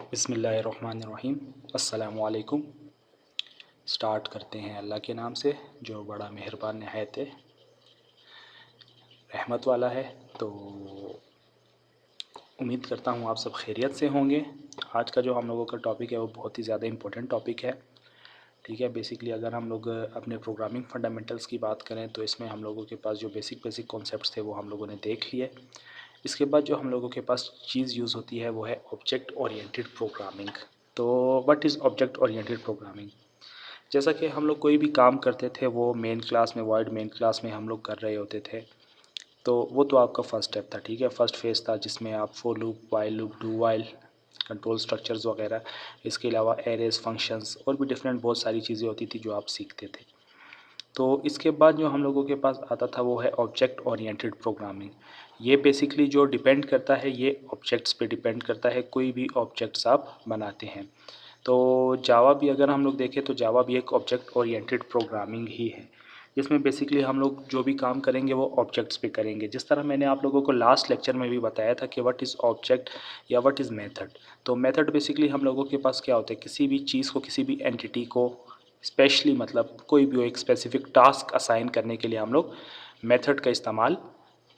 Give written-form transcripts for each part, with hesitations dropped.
बिस्मिल्लाहिर्रहमानिर्रहीम। अस्सलामु अलैकुम। स्टार्ट करते हैं अल्लाह के नाम से जो बड़ा मेहरबान नहायत रहमत वाला है। तो उम्मीद करता हूँ आप सब खैरियत से होंगे। आज का जो हम लोगों का टॉपिक है वो बहुत ही ज़्यादा इम्पोर्टेंट टॉपिक है। ठीक है, बेसिकली अगर हम लोग अपने प्रोग्रामिंग फंडामेंटल्स की बात करें तो इसमें हम लोगों के पास जो बेसिक कॉन्सेप्ट्स थे वो हम लोगों ने देख लिए। इसके बाद जो हम लोगों के पास चीज़ यूज़ होती है वो है ऑब्जेक्ट ओरिएंटेड प्रोग्रामिंग। तो what is object oriented programming? जैसा कि हम लोग कोई भी काम करते थे वो मेन क्लास में, वर्ड मेन क्लास में हम लोग कर रहे होते थे। तो वो तो आपका फर्स्ट स्टेप था, ठीक है, फर्स्ट फेज़ था जिसमें आप for loop, while loop, do while, control structures वगैरह, इसके अलावा एरेज, फंक्शंस और भी डिफरेंट बहुत सारी चीज़ें होती थी जो आप सीखते थे। तो इसके बाद जो हम लोगों के पास आता था वो है ऑब्जेक्ट ओरिएंटेड प्रोग्रामिंग। ये बेसिकली जो डिपेंड करता है ये ऑब्जेक्ट्स पे डिपेंड करता है, कोई भी ऑब्जेक्ट्स आप बनाते हैं। तो जावा भी अगर हम लोग देखें तो जावा भी एक ऑब्जेक्ट ओरिएंटेड प्रोग्रामिंग ही है, जिसमें बेसिकली हम लोग जो भी काम करेंगे वो ऑब्जेक्ट्स पे करेंगे। जिस तरह मैंने आप लोगों को लास्ट लेक्चर में भी बताया था कि व्हाट इज़ ऑब्जेक्ट या व्हाट इज़ मेथड। तो मेथड बेसिकली हम लोगों के पास क्या होता है, किसी भी चीज़ को, किसी भी एंटिटी को स्पेशली मतलब कोई भी एक स्पेसिफिक टास्क असाइन करने के लिए हम लोग मेथड का इस्तेमाल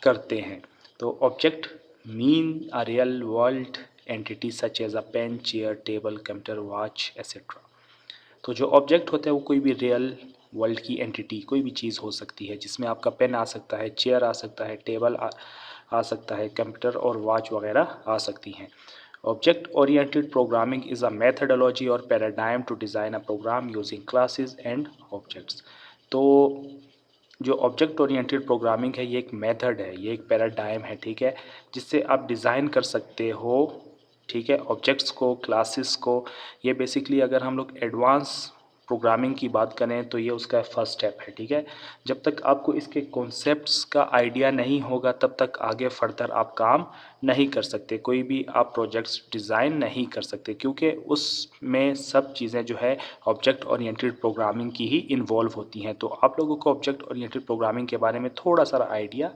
करते हैं। तो object mean a real world entity such as a pen, chair, table, computer, watch etcetera. तो जो ऑब्जेक्ट होता है वो कोई भी रियल वर्ल्ड की एंटिटी, कोई भी चीज़ हो सकती है, जिसमें आपका पेन आ सकता है, चेयर आ सकता है, टेबल आ सकता है, कंप्यूटर और वॉच वगैरह आ सकती हैं। Object oriented programming is a methodology और paradigm to design a program using classes and objects. तो जो ऑब्जेक्ट ओरिएंटेड प्रोग्रामिंग है ये एक मेथड है, ये एक पैराडाइम है, ठीक है, जिससे आप डिज़ाइन कर सकते हो, ठीक है, ऑब्जेक्ट्स को, क्लासेस को। ये बेसिकली अगर हम लोग एडवांस प्रोग्रामिंग की बात करें तो ये उसका फर्स्ट स्टेप है, ठीक है। जब तक आपको इसके कॉन्सेप्ट्स का आइडिया नहीं होगा तब तक आगे फर्दर आप काम नहीं कर सकते, कोई भी आप प्रोजेक्ट्स डिज़ाइन नहीं कर सकते, क्योंकि उसमें सब चीज़ें जो है ऑब्जेक्ट ओरिएंटेड प्रोग्रामिंग की ही इन्वॉल्व होती हैं। तो आप लोगों को ऑब्जेक्ट ओरिएंटेड प्रोग्रामिंग के बारे में थोड़ा सा आइडिया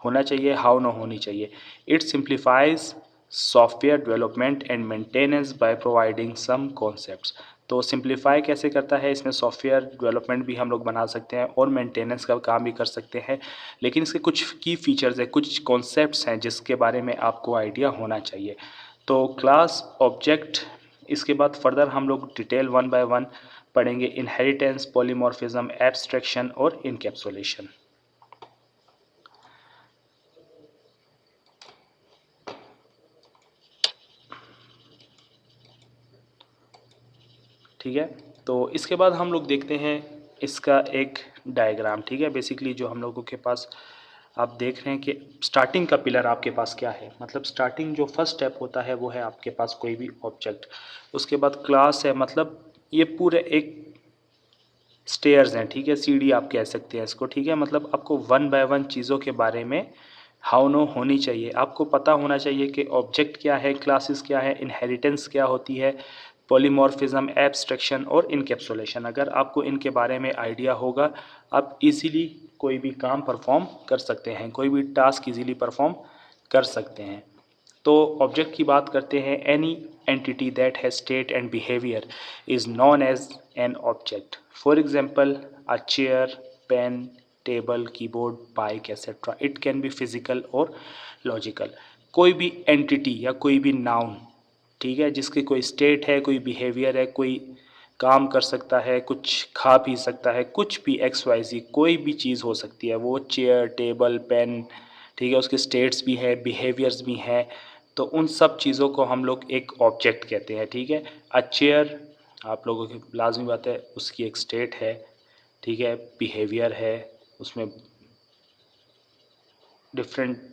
होना चाहिए, हाउ ना होनी चाहिए। It simplifies software development and maintenance by providing some concepts. तो सिंप्लीफाई कैसे करता है, इसमें सॉफ्टवेयर डेवलपमेंट भी हम लोग बना सकते हैं और मेंटेनेंस का काम भी कर सकते हैं, लेकिन इसके कुछ की फीचर्स हैं, कुछ कॉन्सेप्ट्स हैं जिसके बारे में आपको आइडिया होना चाहिए। तो क्लास, ऑब्जेक्ट, इसके बाद फर्दर हम लोग डिटेल वन बाय वन पढ़ेंगे, इनहेरिटेंस, पॉलीमॉर्फिज्म, एब्स्ट्रैक्शन और इनकैप्सुलेशन। ठीक है, तो इसके बाद हम लोग देखते हैं इसका एक डायग्राम, ठीक है। बेसिकली जो हम लोगों के पास आप देख रहे हैं कि स्टार्टिंग का पिलर आपके पास क्या है, मतलब स्टार्टिंग जो फर्स्ट स्टेप होता है वो है आपके पास कोई भी ऑब्जेक्ट, उसके बाद क्लास है, मतलब ये पूरे एक स्टेयर्स हैं, ठीक है, सीढ़ी आप कह सकते हैं इसको, ठीक है। मतलब आपको वन बाय वन चीज़ों के बारे में हाउ नो होनी चाहिए, आपको पता होना चाहिए कि ऑब्जेक्ट क्या है, क्लासेस क्या है, इनहेरिटेंस क्या होती है, पॉलीमॉर्फिज्म, एब्स्ट्रैक्शन और इनकैप्सुलेशन। अगर आपको इनके बारे में आइडिया होगा आप इजीली कोई भी काम परफॉर्म कर सकते हैं, कोई भी टास्क इजीली परफॉर्म कर सकते हैं। तो ऑब्जेक्ट की बात करते हैं, any entity that has state and behaviour is known as an object. For example a chair, pen, table, keyboard, bike etcetera. It can be physical और लॉजिकल। कोई भी एंटिटी या कोई भी नाउन, ठीक है, जिसकी कोई स्टेट है, कोई बिहेवियर है, कोई काम कर सकता है, कुछ खा पी सकता है, कुछ भी एक्स वाई जी कोई भी चीज़ हो सकती है, वो चेयर, टेबल, पेन, ठीक है, उसके स्टेट्स भी है, बिहेवियर्स भी हैं। तो उन सब चीज़ों को हम लोग एक ऑब्जेक्ट कहते हैं, ठीक है। अ चेयर, आप लोगों की लाजमी बात है, उसकी एक स्टेट है, ठीक है, बिहेवियर है, उसमें डिफरेंट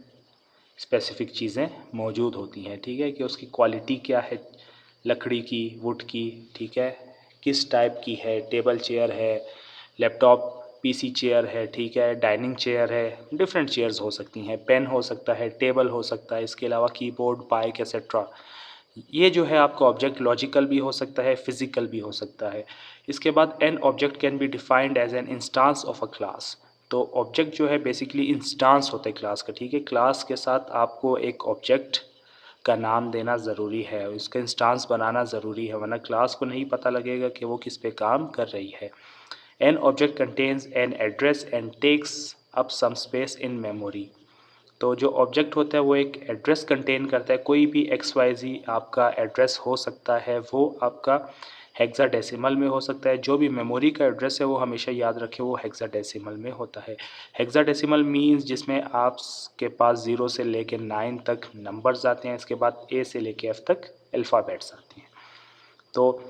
स्पेसिफिक चीज़ें मौजूद होती हैं, ठीक है, कि उसकी क्वालिटी क्या है, लकड़ी की, वुड की, ठीक है, किस टाइप की है, टेबल चेयर है, लैपटॉप पीसी चेयर है, ठीक है, डाइनिंग चेयर है, डिफरेंट चेयर्स हो सकती हैं, पेन हो सकता है, टेबल हो सकता है, इसके अलावा कीबोर्ड, बाइक एसेट्रा। ये जो है आपका ऑब्जेक्ट लॉजिकल भी हो सकता है, फिजिकल भी हो सकता है। इसके बाद an object can be defined as an instance of a class. तो ऑब्जेक्ट जो है बेसिकली इंस्टांस होता है क्लास का, ठीक है, क्लास के साथ आपको एक ऑब्जेक्ट का नाम देना ज़रूरी है, उसका इंस्टांस बनाना ज़रूरी है, वरना क्लास को नहीं पता लगेगा कि वो किस पे काम कर रही है। An object contains an address and takes up some space in memory. तो जो ऑब्जेक्ट होता है वो एक एड्रेस कंटेन करता है, कोई भी XYZ आपका एड्रेस हो सकता है, वो आपका हेक्साडेसिमल में हो सकता है। जो भी मेमोरी का एड्रेस है वो हमेशा याद रखें वो हेक्साडेसिमल में होता है। हेक्साडेसिमल मींस जिसमें आपके पास 0 से लेके 9 तक नंबर्स आते हैं, इसके बाद A से लेके F तक अल्फ़ाबेट्स आती हैं। तो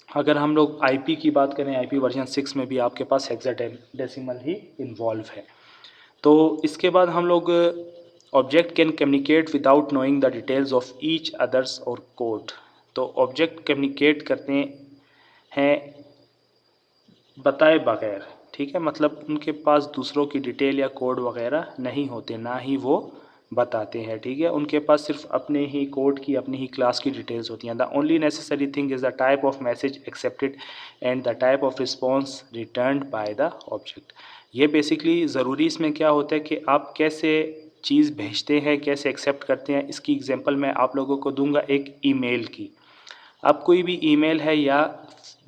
अगर हम लोग IP की बात करें, IP वर्जन 6 में भी आपके पास हेक्साडेसिमल ही इन्वॉल्व है। तो इसके बाद हम लोग object can communicate without knowing the details of each others और कोड। तो ऑब्जेक्ट कम्युनिकेट करते हैं बताए बगैर, ठीक है, मतलब उनके पास दूसरों की डिटेल या कोड वगैरह नहीं होते, ना ही वो बताते हैं, ठीक है। उनके पास सिर्फ अपने ही कोड की, अपनी ही क्लास की डिटेल्स होती हैं। The only necessary thing is the type of message accepted and the type of response returned by the object. ये बेसिकली ज़रूरी इसमें क्या होता है कि आप कैसे चीज़ भेजते हैं, कैसे एक्सेप्ट करते हैं। इसकी एग्जांपल मैं आप लोगों को दूंगा एक ईमेल की। आप कोई भी ईमेल है या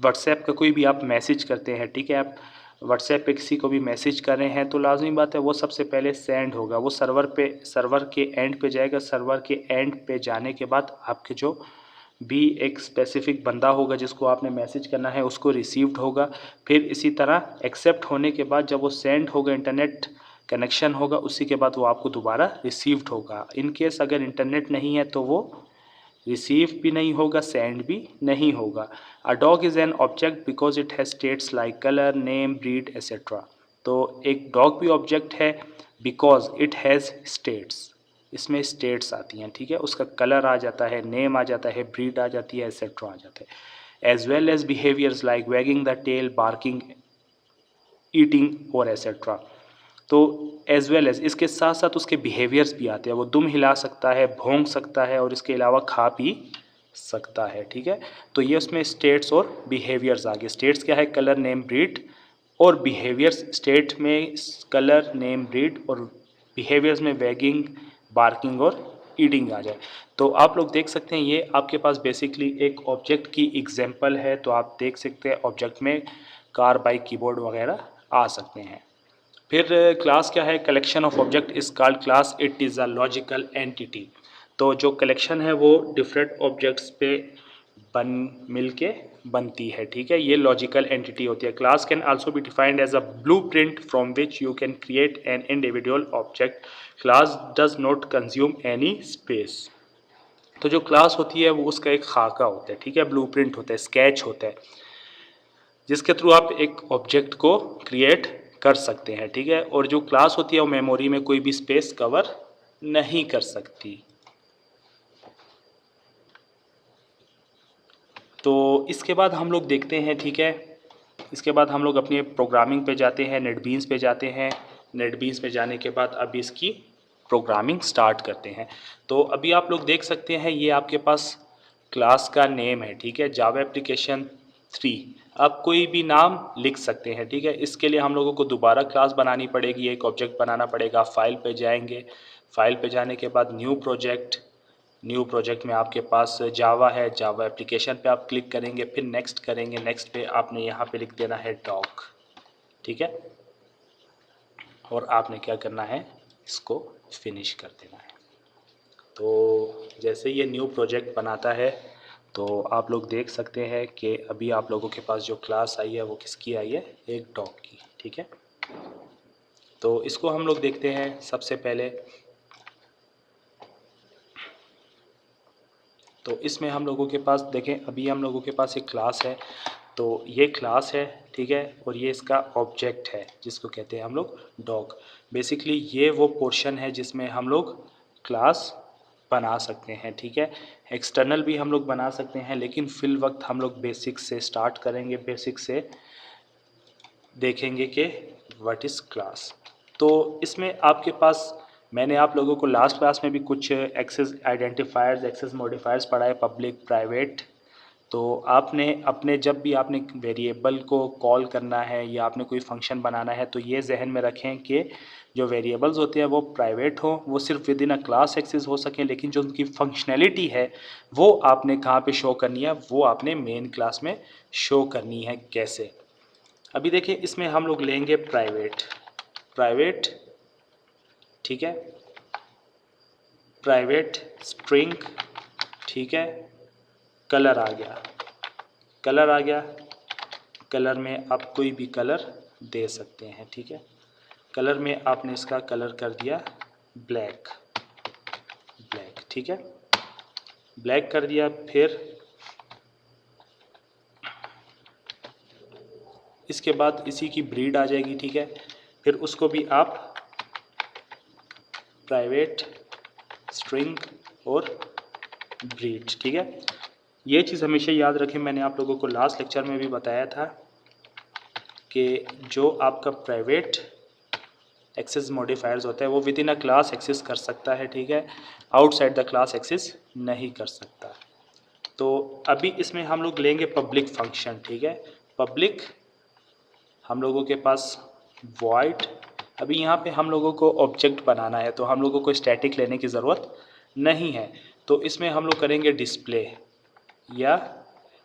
व्हाट्सएप का कोई भी आप मैसेज करते हैं, ठीक है, आप व्हाट्सएप पे किसी को भी मैसेज कर रहे हैं, तो लाजमी बात है वो सबसे पहले सेंड होगा, वो सर्वर के एंड पे जाएगा। सर्वर के एंड पे जाने के बाद आपके जो भी एक स्पेसिफिक बंदा होगा जिसको आपने मैसेज करना है उसको रिसीव्ड होगा। फिर इसी तरह एक्सेप्ट होने के बाद जब वो सेंड होगा, इंटरनेट कनेक्शन होगा, उसी के बाद वो आपको दोबारा रिसीव्ड होगा। इन केस अगर इंटरनेट नहीं है तो वो रिसीव भी नहीं होगा, सेंड भी नहीं होगा। A dog is an object because it has states like colour, name, breed etcetera. तो एक डॉग भी ऑब्जेक्ट है बिकॉज इट हैज़ स्टेट्स, इसमें स्टेट्स आती हैं, ठीक है, उसका कलर आ जाता है, नेम आ जाता है, ब्रीड आ जाती है, एसेट्रा आ जाता है। As well as behaviours like wagging the tail, barking, eating और एसेट्रा। तो एज वेल एज इसके साथ साथ उसके बिहेवियर्स भी आते हैं, वो दुम हिला सकता है, भौंक सकता है और इसके अलावा खा पी सकता है, ठीक है। तो ये उसमें स्टेट्स और बिहेवियर्स आ गए। स्टेट्स क्या है? कलर, नेम, ब्रीड, और बिहेवियर्स स्टेट में कलर, नेम, ब्रीड, और बिहेवियर्स में वैगिंग, बार्किंग और ईटिंग आ जाए। तो आप लोग देख सकते हैं ये आपके पास बेसिकली एक ऑब्जेक्ट की एग्जांपल है। तो आप देख सकते हैं ऑब्जेक्ट में कार, बाइक, कीबोर्ड वगैरह आ सकते हैं। फिर क्लास क्या है? Collection of object is called class, it is a logical entity. तो जो कलेक्शन है वो डिफरेंट ऑब्जेक्ट्स पे मिल के बनती है, ठीक है, ये लॉजिकल एंटिटी होती है। Class can also be defined as a blueprint from which you can create an individual object. Class does not consume any space. तो जो क्लास होती है वो उसका एक खाका होता है, ठीक है, ब्लूप्रिंट होता है, स्केच होता है, जिसके थ्रू आप एक ऑब्जेक्ट को क्रिएट कर सकते हैं, ठीक है। और जो क्लास होती है वो मेमोरी में कोई भी स्पेस कवर नहीं कर सकती। तो इसके बाद हम लोग देखते हैं, ठीक है, इसके बाद हम लोग अपने प्रोग्रामिंग पे जाते हैं, नेटबीन्स पे जाते हैं। नेटबीन्स पे जाने के बाद अब इसकी प्रोग्रामिंग स्टार्ट करते हैं। तो अभी आप लोग देख सकते हैं ये आपके पास क्लास का नेम है, ठीक है, जावा एप्लीकेशन 3। आप कोई भी नाम लिख सकते हैं, ठीक है। इसके लिए हम लोगों को दोबारा क्लास बनानी पड़ेगी, एक ऑब्जेक्ट बनाना पड़ेगा। फाइल पे जाएंगे, फाइल पे जाने के बाद न्यू प्रोजेक्ट, न्यू प्रोजेक्ट में आपके पास जावा है, जावा एप्लीकेशन पे आप क्लिक करेंगे, फिर नेक्स्ट करेंगे। नेक्स्ट पे आपने यहाँ पे लिख देना है डॉग, ठीक है, और आपने क्या करना है, इसको फिनिश कर देना है। तो जैसे ये न्यू प्रोजेक्ट बनाता है तो आप लोग देख सकते हैं कि अभी आप लोगों के पास जो क्लास आई है वो किसकी आई है? एक डॉग की, ठीक है। तो इसको हम लोग देखते हैं सबसे पहले। तो इसमें हम लोगों के पास देखें, अभी हम लोगों के पास एक क्लास है, तो ये क्लास है, ठीक है, और ये इसका ऑब्जेक्ट है जिसको कहते हैं हम लोग डॉग। बेसिकली ये वो पोर्शन है जिसमें हम लोग क्लास बना सकते हैं, ठीक है। एक्सटर्नल भी हम लोग बना सकते हैं, लेकिन फिल वक्त हम लोग बेसिक से स्टार्ट करेंगे, बेसिक से देखेंगे कि व्हाट इज़ क्लास। तो इसमें आपके पास, मैंने आप लोगों को लास्ट क्लास में भी कुछ एक्सेस आइडेंटिफायर्स, एक्सेस मॉडिफायर्स पढ़ाए, पब्लिक, प्राइवेट, तो आपने अपने जब भी आपने वेरिएबल को कॉल करना है या आपने कोई फंक्शन बनाना है तो ये जहन में रखें कि जो वेरिएबल्स होते हैं वो प्राइवेट हो, वो सिर्फ within a class access हो सकें, लेकिन जो उनकी फंक्शनैलिटी है वो आपने कहाँ पे शो करनी है, वो आपने मेन क्लास में शो करनी है। कैसे? अभी देखिए इसमें हम लोग लेंगे प्राइवेट, ठीक है, प्राइवेट स्ट्रिंग, ठीक है, कलर आ गया, कलर में आप कोई भी कलर दे सकते हैं, ठीक है। कलर में आपने इसका कलर कर दिया ब्लैक, ठीक है, ब्लैक कर दिया। फिर इसके बाद इसी की ब्रीड आ जाएगी, ठीक है। फिर उसको भी आप प्राइवेट स्ट्रिंग और ब्रीड, ठीक है। ये चीज़ हमेशा याद रखें, मैंने आप लोगों को लास्ट लेक्चर में भी बताया था कि जो आपका प्राइवेट एक्सेस मॉडिफायर्स होता है वो within a class access कर सकता है, ठीक है, आउटसाइड द क्लास एक्सेस नहीं कर सकता। तो अभी इसमें हम लोग लेंगे पब्लिक फंक्शन, ठीक है। पब्लिक हम लोगों के पास वॉइड, अभी यहाँ पे हम लोगों को ऑब्जेक्ट बनाना है तो हम लोगों को स्टैटिक लेने की ज़रूरत नहीं है। तो इसमें हम लोग करेंगे डिस्प्ले या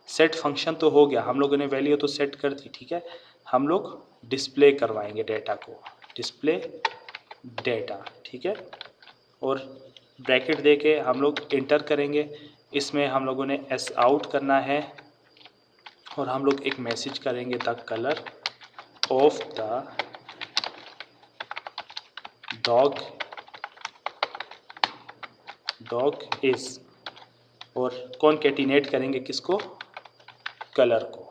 सेट फंक्शन तो हो गया, हम लोगों ने वैल्यू तो सेट कर दी, ठीक है। हम लोग डिस्प्ले करवाएंगे डेटा को, डिस्प्ले डेटा, ठीक है। और ब्रैकेट दे के हम लोग इंटर करेंगे। इसमें हम लोगों ने एस आउट करना है और हम लोग एक मैसेज करेंगे the colour of the dog is, और कॉन्कैटिनेट करेंगे किसको, कलर को।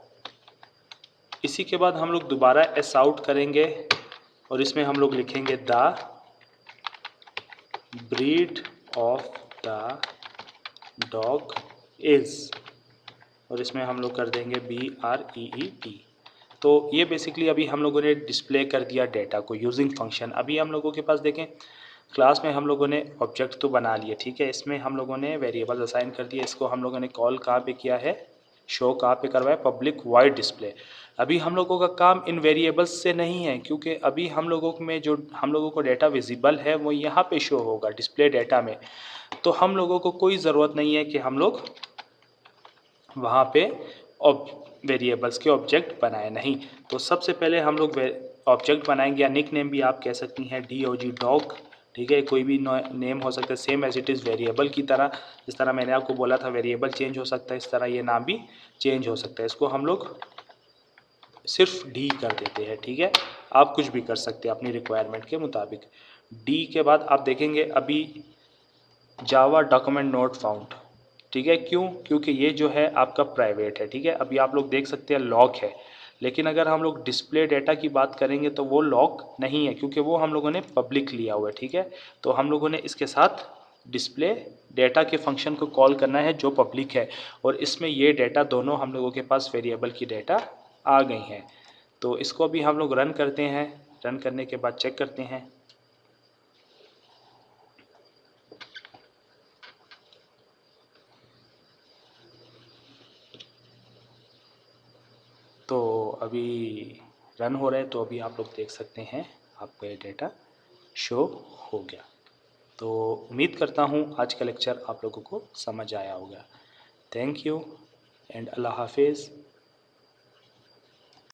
इसी के बाद हम लोग दोबारा एस आउट करेंगे और इसमें हम लोग लिखेंगे the breed of the dog is, और इसमें हम लोग कर देंगे BREED। तो ये बेसिकली अभी हम लोगों ने डिस्प्ले कर दिया डेटा को यूजिंग फंक्शन। अभी हम लोगों के पास देखें क्लास में हम लोगों ने ऑब्जेक्ट तो बना लिए, ठीक है, इसमें हम लोगों ने वेरिएबल असाइन कर दिए, इसको हम लोगों ने कॉल कहाँ पे किया है, शो कहाँ पे करवाया, पब्लिक वाइड डिस्प्ले। अभी हम लोगों का काम इन वेरिएबल्स से नहीं है, क्योंकि अभी हम लोगों में जो हम लोगों को डेटा विजिबल है वो यहाँ पे शो होगा डिस्प्ले डेटा में। तो हम लोगों को कोई ज़रूरत नहीं है कि हम लोग वहाँ पे वेरिएबल्स के ऑब्जेक्ट बनाए, नहीं। तो सबसे पहले हम लोग ऑब्जेक्ट बनाएंगे, या निक नेम भी आप कह सकती हैं, DOG डॉग, ठीक है, कोई भी नेम हो सकता है, same as it is variable की तरह। जिस तरह मैंने आपको बोला था वेरिएबल चेंज हो सकता है, इस तरह ये नाम भी चेंज हो सकता है। इसको हम लोग सिर्फ D कर देते हैं, ठीक है। आप कुछ भी कर सकते हैं अपनी रिक्वायरमेंट के मुताबिक। D के बाद आप देखेंगे अभी जावा डॉक्यूमेंट नोट फाउंड, ठीक है, क्यों, क्योंकि ये जो है आपका प्राइवेट है, ठीक है। अभी आप लोग देख सकते हैं लॉक है, लेकिन अगर हम लोग डिस्प्ले डेटा की बात करेंगे तो वो लॉक नहीं है, क्योंकि वो हम लोगों ने पब्लिक लिया हुआ है, ठीक है। तो हम लोगों ने इसके साथ डिस्प्ले डेटा के फंक्शन को कॉल करना है जो पब्लिक है, और इसमें ये डेटा दोनों हम लोगों के पास वेरिएबल की डेटा आ गई हैं। तो इसको अभी हम लोग रन करते हैं, रन करने के बाद चेक करते हैं। तो अभी रन हो रहा है, तो अभी आप लोग देख सकते हैं आपका ये डेटा शो हो गया। तो उम्मीद करता हूँ आज का लेक्चर आप लोगों को समझ आया होगा। थैंक यू एंड अल्लाह हाफिज़।